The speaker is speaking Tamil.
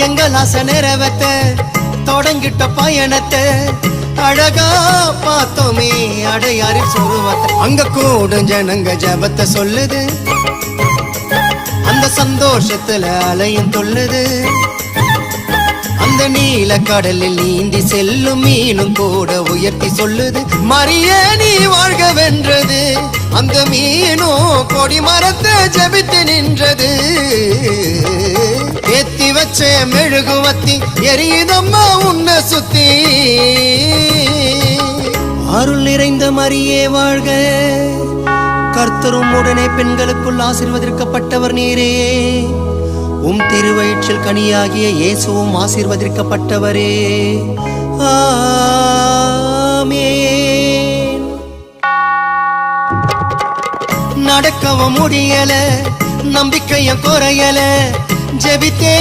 எங்கள் ஆசை நிறைவேத்த தொடங்கிட்ட பயணத்தை அழகா பார்த்தோமே அடையாறு சொருவத்தை. அங்க கூடும் ஜனங்க ஜபத்தை சொல்லுது, அந்த சந்தோஷத்துல அலையும் தொல்லுது. அந்த நீல கடலில் நீந்தி செல்லும் மீனும் கூட உயர்த்தி சொல்லுது, மரியே நீ வாழ்க வென்றது. அந்த மீனும் கொடி மரத்தை ஜபித்து நின்றது. ஏத்தி வச்ச மெழுகுவத்தி எரியுதம்மா உன்னை சுத்தி. அருள் நிறைந்த மரியே வாழ்க, கர்த்தரும் உடனே பெண்களுக்குள் ஆசீர்வதிக்கப்பட்டவர் நீரே. திருவயிற்றில் கனியாகிய இயேசுவும் ஆசீர்வதிக்கப்பட்டவரே. ஆமென். நடக்கவும் முடியல, நம்பிக்கைய குறையல, ஜெபித்தே